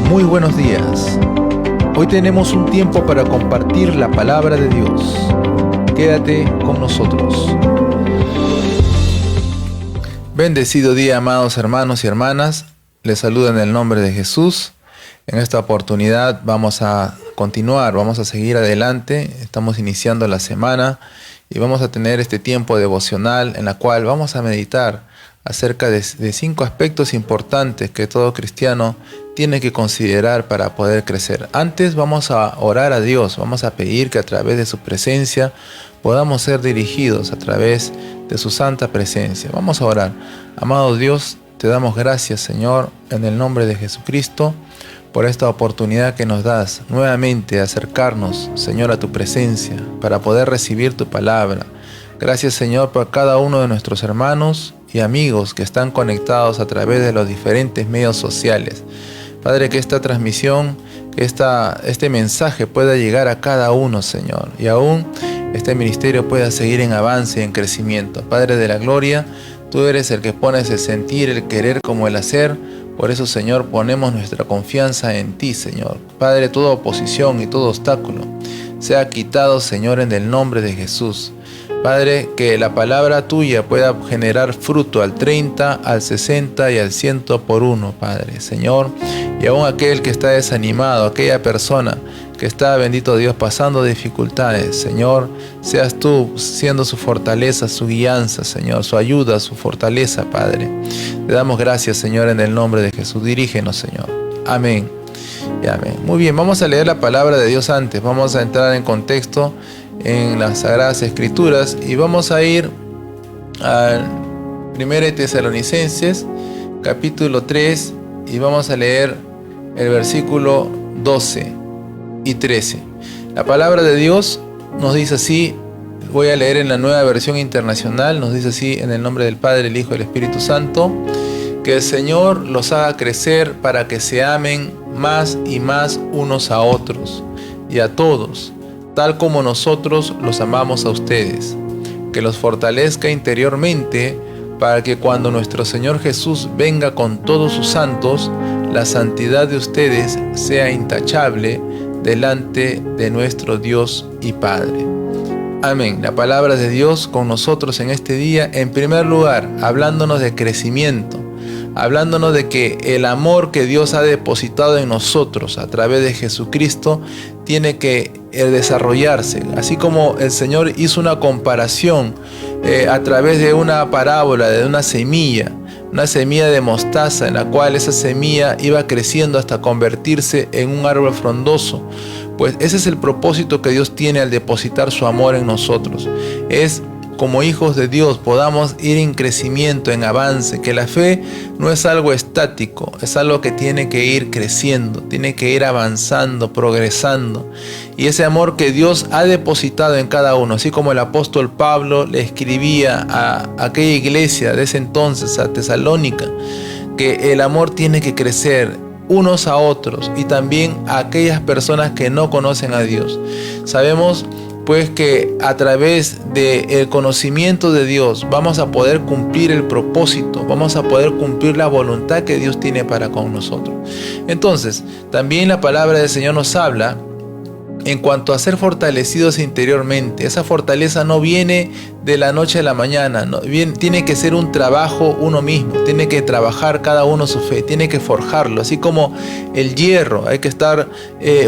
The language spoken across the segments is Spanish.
Muy buenos días. Hoy tenemos un tiempo para compartir la palabra de Dios. Quédate con nosotros. Bendecido día, amados hermanos y hermanas. Les saludo en el nombre de Jesús. En esta oportunidad vamos a continuar, vamos a seguir adelante. Estamos iniciando la semana y vamos a tener este tiempo devocional en la cual vamos a meditar acerca de 5 aspectos importantes que todo cristiano tiene que considerar para poder crecer. Antes vamos a orar a Dios, vamos a pedir que a través de su presencia podamos ser dirigidos a través de su santa presencia. Vamos a orar. Amado Dios, te damos gracias, Señor, en el nombre de Jesucristo, por esta oportunidad que nos das nuevamente de acercarnos, Señor, a tu presencia para poder recibir tu palabra. Gracias, Señor, por cada uno de nuestros hermanos y amigos que están conectados a través de los diferentes medios sociales. Padre, que esta transmisión, que este mensaje pueda llegar a cada uno, Señor, y aún este ministerio pueda seguir en avance y en crecimiento. Padre de la gloria, tú eres el que pones el sentir, el querer como el hacer. Por eso, Señor, ponemos nuestra confianza en ti, Señor. Padre, toda oposición y todo obstáculo sea quitado, Señor, en el nombre de Jesús. Padre, que la palabra tuya pueda generar fruto al 30, al 60 y al 100 por uno, Padre, Señor. Y aún aquel que está desanimado, aquella persona que está, bendito Dios, pasando dificultades, Señor, seas tú siendo su fortaleza, su guianza, Señor, su ayuda, su fortaleza, Padre. Te damos gracias, Señor, en el nombre de Jesús. Dirígenos, Señor. Amén y amén. Muy bien, vamos a leer la palabra de Dios antes. Vamos a entrar en contexto en las Sagradas Escrituras y vamos a ir al 1 Tesalonicenses capítulo 3 y vamos a leer el versículo 12 y 13. La palabra de Dios nos dice así, voy a leer en la Nueva Versión Internacional, nos dice así: en el nombre del Padre, el Hijo y el Espíritu Santo, que el Señor los haga crecer para que se amen más y más unos a otros y a todos, tal como nosotros los amamos a ustedes, que los fortalezca interiormente para que cuando nuestro Señor Jesús venga con todos sus santos, la santidad de ustedes sea intachable delante de nuestro Dios y Padre. Amén. La palabra de Dios con nosotros en este día, en primer lugar, hablándonos de crecimiento, hablándonos de que el amor que Dios ha depositado en nosotros a través de Jesucristo tiene que desarrollarse. Así como el Señor hizo una comparación a través de una parábola, de una semilla de mostaza, en la cual esa semilla iba creciendo hasta convertirse en un árbol frondoso. Pues ese es el propósito que Dios tiene al depositar su amor en nosotros. Es como hijos de Dios podamos ir en crecimiento, en avance, que la fe no es algo estático, es algo que tiene que ir creciendo, tiene que ir avanzando, progresando. Y ese amor que Dios ha depositado en cada uno, así como el apóstol Pablo le escribía a aquella iglesia de ese entonces, a Tesalónica, que el amor tiene que crecer unos a otros y también a aquellas personas que no conocen a Dios. Sabemos pues que a través del conocimiento de Dios vamos a poder cumplir el propósito, vamos a poder cumplir la voluntad que Dios tiene para con nosotros. Entonces, también la palabra del Señor nos habla en cuanto a ser fortalecidos interiormente. Esa fortaleza no viene de la noche a la mañana, tiene que ser un trabajo uno mismo, tiene que trabajar cada uno su fe, tiene que forjarlo, así como el hierro, hay que estar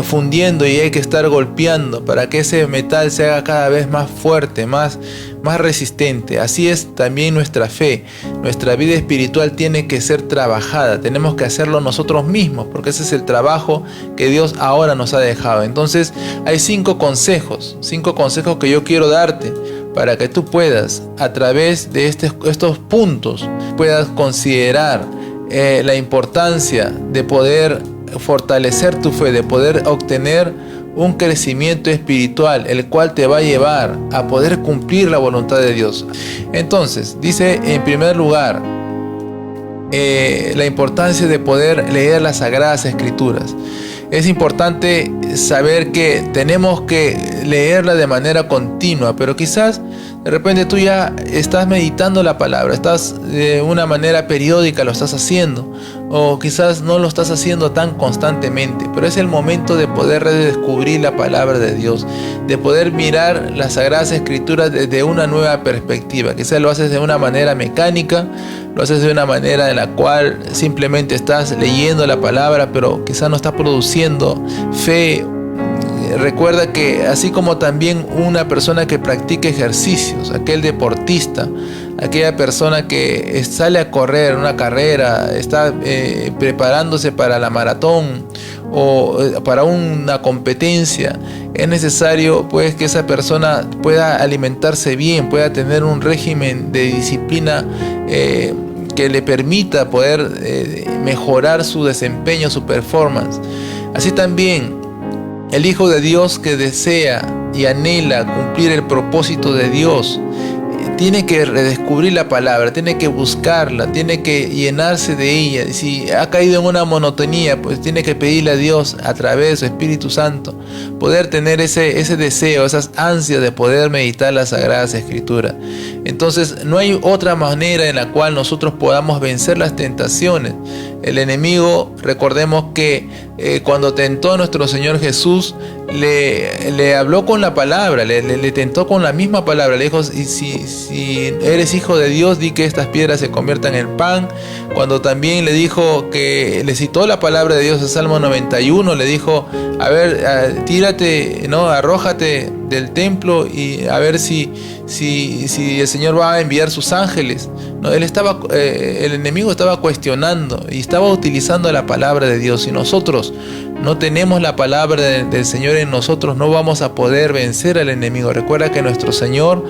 fundiendo y hay que estar golpeando para que ese metal se haga cada vez más fuerte, más resistente. Así es también nuestra fe, nuestra vida espiritual tiene que ser trabajada, tenemos que hacerlo nosotros mismos, porque ese es el trabajo que Dios ahora nos ha dejado. Entonces hay 5 consejos que yo quiero darte para que tú puedas, a través de estos puntos, puedas considerar la importancia de poder fortalecer tu fe, de poder obtener un crecimiento espiritual, el cual te va a llevar a poder cumplir la voluntad de Dios. Entonces, dice en primer lugar, la importancia de poder leer las Sagradas Escrituras. Es importante saber que tenemos que leerla de manera continua, pero quizás De repente tú ya estás meditando la palabra, estás de una manera periódica, lo estás haciendo, o quizás no lo estás haciendo tan constantemente, pero es el momento de poder redescubrir la palabra de Dios, de poder mirar las Sagradas Escrituras desde una nueva perspectiva. Quizás lo haces de una manera mecánica, lo haces de una manera en la cual simplemente estás leyendo la palabra, pero quizás no está produciendo fe. Recuerda que así como también una persona que practica ejercicios, aquel deportista, aquella persona que sale a correr una carrera, está preparándose para la maratón o para una competencia, es necesario pues que esa persona pueda alimentarse bien, pueda tener un régimen de disciplina que le permita poder mejorar su desempeño, su performance. Así también el Hijo de Dios que desea y anhela cumplir el propósito de Dios tiene que redescubrir la palabra, tiene que buscarla, tiene que llenarse de ella. Y si ha caído en una monotonía, pues tiene que pedirle a Dios a través de su Espíritu Santo poder tener ese deseo, esas ansias de poder meditar las Sagradas Escrituras. Entonces no hay otra manera en la cual nosotros podamos vencer las tentaciones. El enemigo, recordemos que cuando tentó a nuestro Señor Jesús, le habló con la palabra, le tentó con la misma palabra. Le dijo, si eres hijo de Dios, di que estas piedras se conviertan en pan. Cuando también le dijo que le citó la palabra de Dios, el Salmo 91, le dijo, a ver, tírate, ¿no? Arrójate del templo y a ver si el Señor va a enviar sus ángeles. No, el enemigo estaba cuestionando y estaba utilizando la palabra de Dios. Si nosotros no tenemos la palabra del Señor en nosotros, no vamos a poder vencer al enemigo. Recuerda que nuestro Señor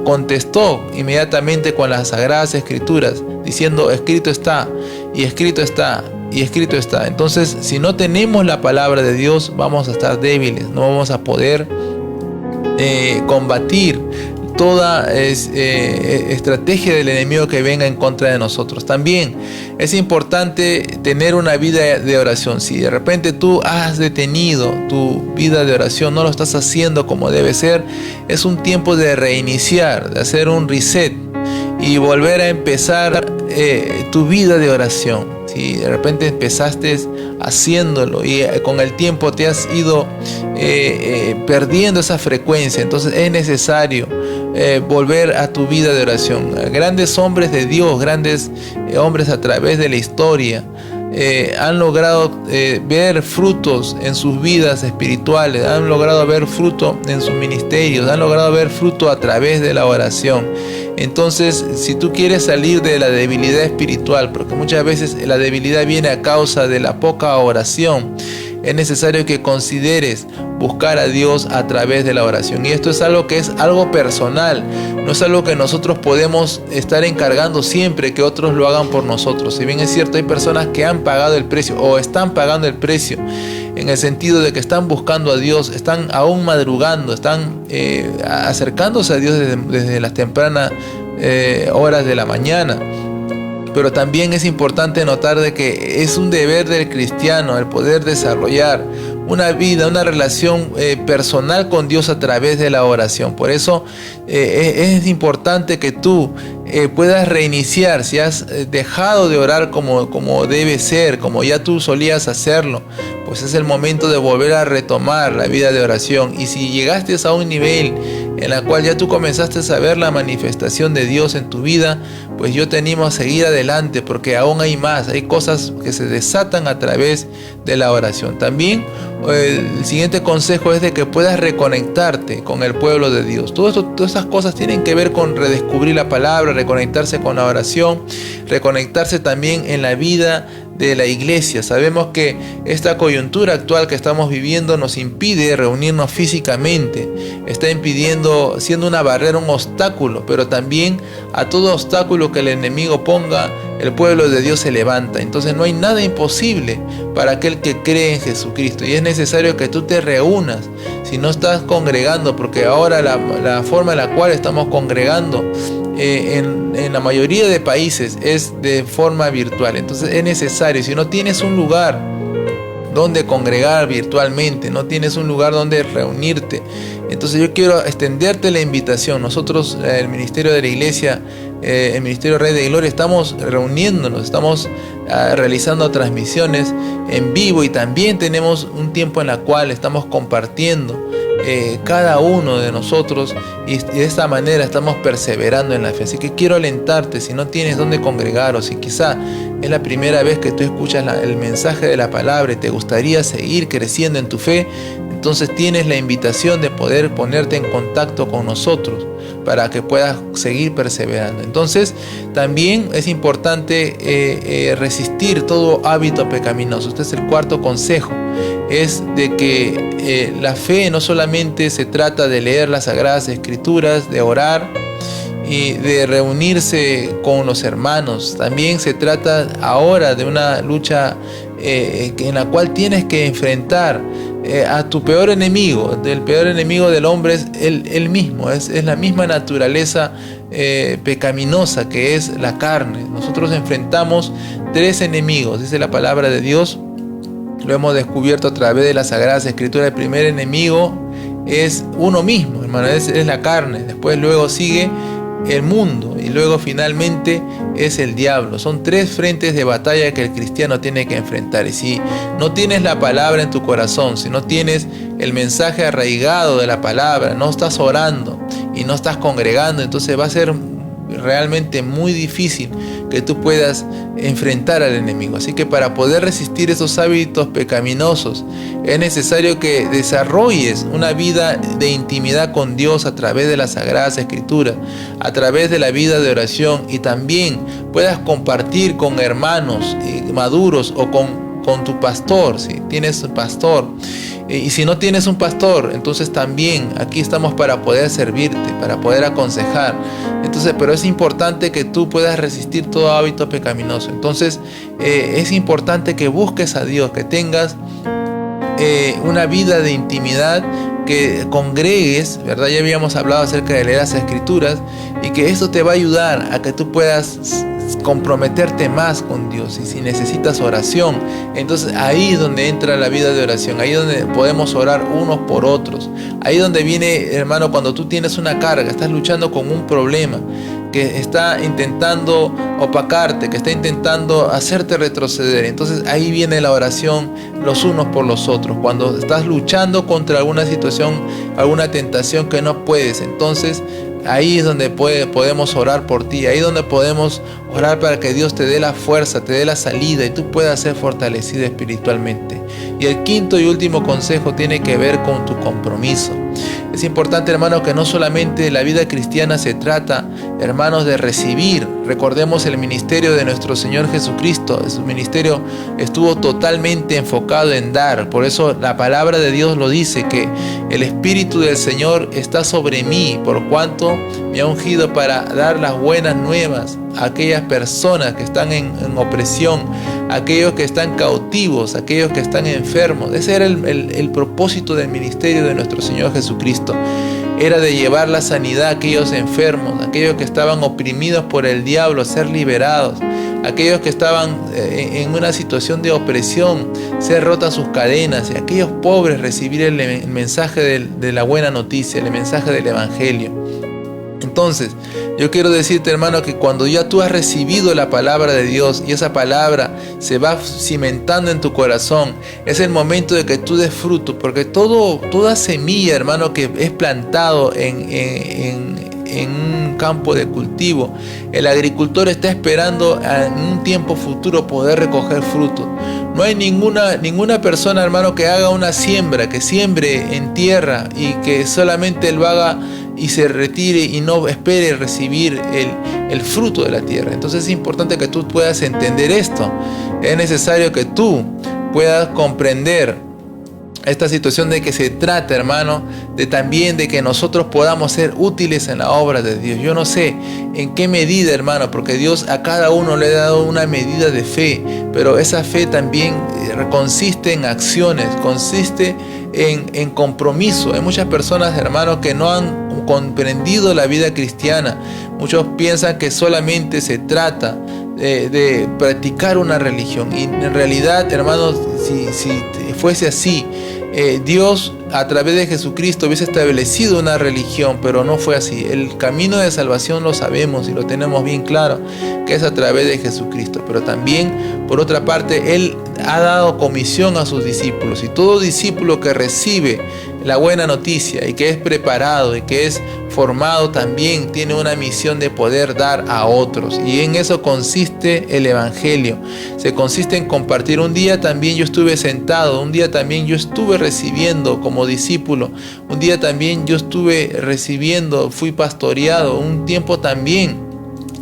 contestó inmediatamente con las Sagradas Escrituras, diciendo, escrito está, y escrito está, y escrito está. Entonces, si no tenemos la palabra de Dios, vamos a estar débiles, no vamos a poder combatir toda estrategia del enemigo que venga en contra de nosotros. También es importante tener una vida de oración. Si de repente tú has detenido tu vida de oración, no lo estás haciendo como debe ser, es un tiempo de reiniciar, de hacer un reset y volver a empezar tu vida de oración. Si de repente empezaste haciéndolo y con el tiempo te has ido perdiendo esa frecuencia, entonces es necesario volver a tu vida de oración. Grandes hombres de Dios, grandes hombres a través de la historia han logrado ver frutos en sus vidas espirituales, han logrado ver fruto en sus ministerios, han logrado ver fruto a través de la oración. Entonces, si tú quieres salir de la debilidad espiritual, porque muchas veces la debilidad viene a causa de la poca oración, es necesario que consideres buscar a Dios a través de la oración. Y esto es algo que es algo personal, no es algo que nosotros podemos estar encargando siempre que otros lo hagan por nosotros. Si bien es cierto, hay personas que han pagado el precio o están pagando el precio, en el sentido de que están buscando a Dios, están aún madrugando, están acercándose a Dios desde las tempranas horas de la mañana. Pero también es importante notar de que es un deber del cristiano el poder desarrollar una vida, una relación personal con Dios a través de la oración. Por eso es importante que tú puedas reiniciar. Si has dejado de orar como debe ser, como ya tú solías hacerlo, pues es el momento de volver a retomar la vida de oración. Y si llegaste a un nivel en la cual ya tú comenzaste a ver la manifestación de Dios en tu vida, pues yo te animo a seguir adelante, porque aún hay más, hay cosas que se desatan a través de la oración. También el siguiente consejo es de que puedas reconectarte con el pueblo de Dios. Todas estas cosas tienen que ver con redescubrir la palabra, reconectarse con la oración, reconectarse también en la vida de la iglesia. Sabemos que esta coyuntura actual que estamos viviendo nos impide reunirnos físicamente, está impidiendo, siendo una barrera, un obstáculo, pero también a todo obstáculo que el enemigo ponga, el pueblo de Dios se levanta. Entonces no hay nada imposible para aquel que cree en Jesucristo, y es necesario que tú te reúnas. Si no estás congregando, porque ahora la forma en la cual estamos congregando en la mayoría de países es de forma virtual, entonces es necesario, si no tienes un lugar donde congregar virtualmente, no tienes un lugar donde reunirte. Entonces yo quiero extenderte la invitación. Nosotros, el Ministerio de la Iglesia, el Ministerio Rey de Gloria, estamos reuniéndonos, estamos realizando transmisiones en vivo, y también tenemos un tiempo en la cual estamos compartiendo cada uno de nosotros, y de esta manera estamos perseverando en la fe. Así que quiero alentarte, si no tienes dónde congregar, o si quizá es la primera vez que tú escuchas el mensaje de la palabra y te gustaría seguir creciendo en tu fe, entonces tienes la invitación de poder ponerte en contacto con nosotros para que puedas seguir perseverando. Entonces también es importante resistir todo hábito pecaminoso. Este es el cuarto consejo, es de que la fe no solamente se trata de leer las Sagradas Escrituras, de orar y de reunirse con los hermanos. También se trata ahora de una lucha en la cual tienes que enfrentar a tu peor enemigo. El peor enemigo del hombre es él mismo, es la misma naturaleza pecaminosa que es la carne. Nosotros enfrentamos tres enemigos, dice la palabra de Dios. Lo hemos descubierto a través de las Sagradas Escrituras. El primer enemigo es uno mismo, hermano, es la carne. Luego sigue el mundo, y luego finalmente es el diablo. Son tres frentes de batalla que el cristiano tiene que enfrentar. Y si no tienes la palabra en tu corazón, si no tienes el mensaje arraigado de la palabra, no estás orando y no estás congregando, entonces va a ser realmente muy difícil que tú puedas enfrentar al enemigo. Así que para poder resistir esos hábitos pecaminosos es necesario que desarrolles una vida de intimidad con Dios a través de las Sagradas Escrituras, a través de la vida de oración, y también puedas compartir con hermanos maduros o con tu pastor, si tienes un pastor. Y si no tienes un pastor, entonces también aquí estamos para poder servirte, para poder aconsejar. Entonces, pero es importante que tú puedas resistir todo hábito pecaminoso. Entonces, es importante que busques a Dios, que tengas una vida de intimidad, que congregues, ¿verdad? Ya habíamos hablado acerca de leer las Escrituras, y que esto te va a ayudar a que tú puedas comprometerte más con Dios. Y si necesitas oración, entonces ahí es donde entra la vida de oración, ahí es donde podemos orar unos por otros. Ahí es donde viene, hermano, cuando tú tienes una carga, estás luchando con un problema que está intentando opacarte, que está intentando hacerte retroceder. Entonces ahí viene la oración los unos por los otros. Cuando estás luchando contra alguna situación, alguna tentación que no puedes, entonces ahí es donde podemos orar por ti. Ahí es donde podemos orar para que Dios te dé la fuerza, te dé la salida, y tú puedas ser fortalecido espiritualmente. Y el quinto y último consejo tiene que ver con tu compromiso. Es importante, hermano, que no solamente la vida cristiana se trata, hermanos, de recibir. Recordemos el ministerio de nuestro Señor Jesucristo. Su ministerio estuvo totalmente enfocado en dar. Por eso la palabra de Dios lo dice, que el Espíritu del Señor está sobre mí, por cuanto me ha ungido para dar las buenas nuevas a aquellas personas que están en opresión, a aquellos que están cautivos, a aquellos que están enfermos. Ese era el propósito del ministerio de nuestro Señor Jesucristo. Era de llevar la sanidad a aquellos enfermos, a aquellos que estaban oprimidos por el diablo, ser liberados, aquellos que estaban en una situación de opresión, ser rotas sus cadenas, y aquellos pobres recibir el mensaje de la buena noticia, el mensaje del Evangelio. Entonces, yo quiero decirte, hermano, que cuando ya tú has recibido la palabra de Dios y esa palabra se va cimentando en tu corazón, es el momento de que tú des fruto, porque toda semilla, hermano, que es plantado en un campo de cultivo, el agricultor está esperando en un tiempo futuro poder recoger fruto. No hay ninguna persona, hermano, que haga una siembra, que siembre en tierra y que solamente él lo haga y se retire y no espere recibir el fruto de la tierra. Entonces es importante que tú puedas entender esto. Es necesario que tú puedas comprender esta situación de que se trata, hermano, de también de que nosotros podamos ser útiles en la obra de Dios. Yo no sé en qué medida, hermano, porque Dios a cada uno le ha dado una medida de fe, pero esa fe también consiste en acciones, consiste en compromiso. Hay muchas personas, hermanos, que no han comprendido la vida cristiana. Muchos piensan que solamente se trata de practicar una religión, y en realidad, hermanos, si fuese así, Dios a través de Jesucristo hubiese establecido una religión, pero no fue así. El camino de salvación lo sabemos y lo tenemos bien claro, que es a través de Jesucristo. Pero también, por otra parte, Él ha dado comisión a sus discípulos, y todo discípulo que recibe la buena noticia y que es preparado y que es formado también tiene una misión de poder dar a otros, y en eso consiste el evangelio. Se consiste en compartir. Un día también yo estuve sentado, un día también yo estuve recibiendo como discípulo, un día también yo estuve recibiendo, fui pastoreado, un tiempo también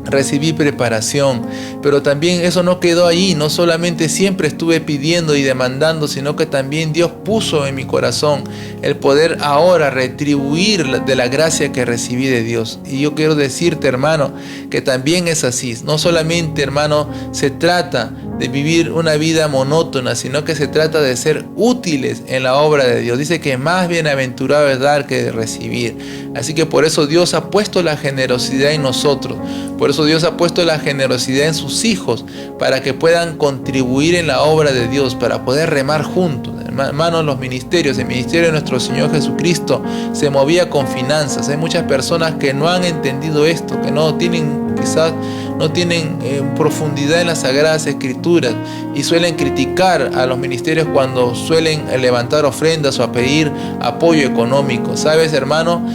recibí preparación, pero también eso no quedó ahí. No solamente siempre estuve pidiendo y demandando, sino que también Dios puso en mi corazón el poder ahora retribuir de la gracia que recibí de Dios. Y yo quiero decirte, hermano, que también es así. No solamente, hermano, se trata de vivir una vida monótona, sino que se trata de ser útiles en la obra de Dios. Dice que más bienaventurado es dar que recibir. Así que por eso Dios ha puesto la generosidad en nosotros. Por eso Dios ha puesto la generosidad en sus hijos, para que puedan contribuir en la obra de Dios, para poder remar juntos. Hermanos, los ministerios, el ministerio de nuestro Señor Jesucristo se movía con finanzas. Hay muchas personas que no han entendido esto, que no tienen, quizás no tienen profundidad en las Sagradas Escrituras, y suelen criticar a los ministerios cuando suelen levantar ofrendas o a pedir apoyo económico. ¿Sabes, hermano?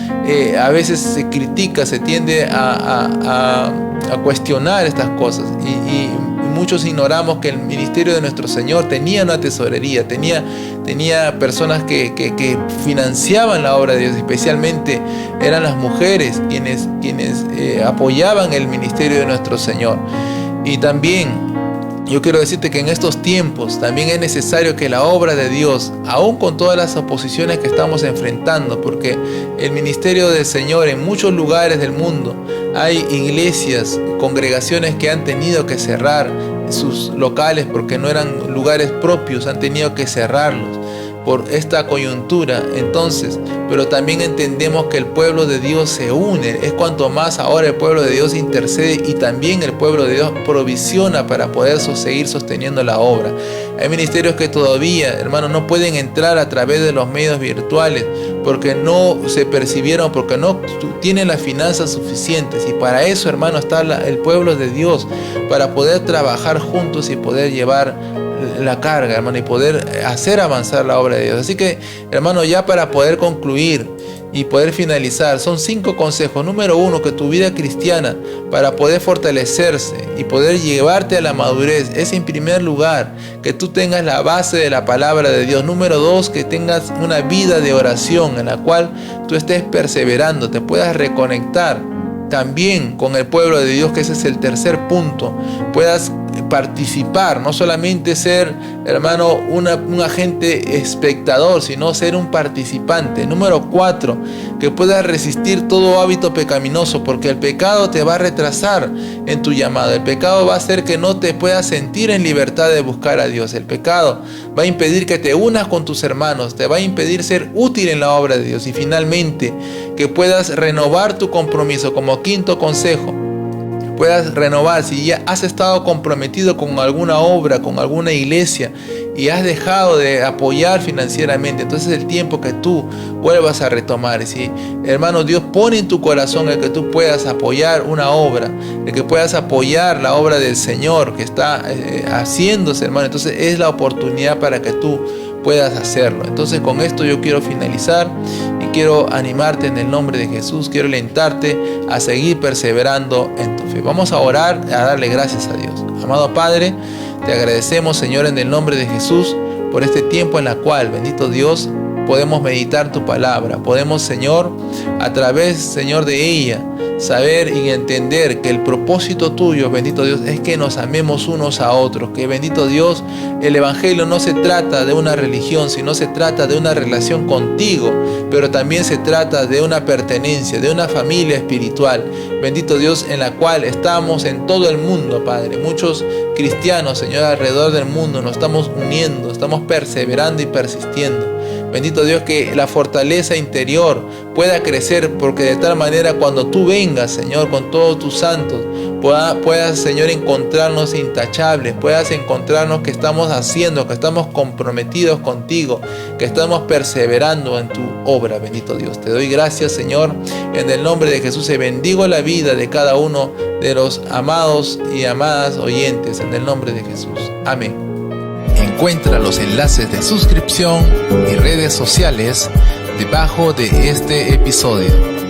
A veces se critica, se tiende a cuestionar estas cosas, y muchos ignoramos que el ministerio de nuestro Señor tenía una tesorería, tenía personas que financiaban la obra de Dios. Especialmente eran las mujeres quienes apoyaban el ministerio de nuestro Señor. Y también yo quiero decirte que en estos tiempos también es necesario que la obra de Dios, aún con todas las oposiciones que estamos enfrentando, porque el ministerio del Señor en muchos lugares del mundo, hay iglesias, congregaciones que han tenido que cerrar sus locales porque no eran lugares propios, han tenido que cerrarlos por esta coyuntura. Entonces, pero también entendemos que el pueblo de Dios se une. Es cuanto más ahora el pueblo de Dios intercede, y también el pueblo de Dios provisiona para poder seguir sosteniendo la obra. Hay ministerios que todavía, hermanos, no pueden entrar a través de los medios virtuales porque no se percibieron, porque no tienen las finanzas suficientes. Y para eso, hermano, está el pueblo de Dios, para poder trabajar juntos y poder llevar la carga, hermano, y poder hacer avanzar la obra de Dios. Así que, hermano, ya para poder concluir y poder finalizar, son 5 consejos. Número 1, que tu vida cristiana, para poder fortalecerse y poder llevarte a la madurez, es en primer lugar que tú tengas la base de la palabra de Dios. Número 2, que tengas una vida de oración en la cual tú estés perseverando, te puedas reconectar también con el pueblo de Dios, que ese es el tercer punto. Puedas participar, no solamente ser, hermano, un agente espectador, sino ser un participante. Número 4, que puedas resistir todo hábito pecaminoso, porque el pecado te va a retrasar en tu llamado. El pecado va a hacer que no te puedas sentir en libertad de buscar a Dios. El pecado va a impedir que te unas con tus hermanos, te va a impedir ser útil en la obra de Dios. Y finalmente, que puedas renovar tu compromiso. Como quinto consejo, puedas renovar. Si ya has estado comprometido con alguna obra, con alguna iglesia, y has dejado de apoyar financieramente, entonces es el tiempo que tú vuelvas a retomar. Si, hermano, Dios pone en tu corazón el que tú puedas apoyar una obra, el que puedas apoyar la obra del Señor que está haciéndose, hermano, entonces es la oportunidad para que tú puedas hacerlo. Entonces, con esto yo quiero finalizar y quiero animarte en el nombre de Jesús. Quiero alentarte a seguir perseverando en tu fe. Vamos a orar, a darle gracias a Dios. Amado Padre, te agradecemos, Señor, en el nombre de Jesús, por este tiempo en el cual, bendito Dios, podemos meditar tu palabra. Podemos, Señor, a través, Señor, de ella, saber y entender que el propósito tuyo, bendito Dios, es que nos amemos unos a otros. Que, bendito Dios, el evangelio no se trata de una religión, sino se trata de una relación contigo, pero también se trata de una pertenencia, de una familia espiritual, bendito Dios, en la cual estamos en todo el mundo, Padre. Muchos cristianos, Señor, alrededor del mundo nos estamos uniendo, estamos perseverando y persistiendo. Bendito Dios, que la fortaleza interior pueda crecer, porque de tal manera cuando tú vengas, Señor, con todos tus santos, puedas, Señor, encontrarnos intachables, puedas encontrarnos que estamos haciendo, que estamos comprometidos contigo, que estamos perseverando en tu obra, bendito Dios. Te doy gracias, Señor, en el nombre de Jesús, y bendigo la vida de cada uno de los amados y amadas oyentes, en el nombre de Jesús. Amén. Encuentra los enlaces de suscripción y redes sociales debajo de este episodio.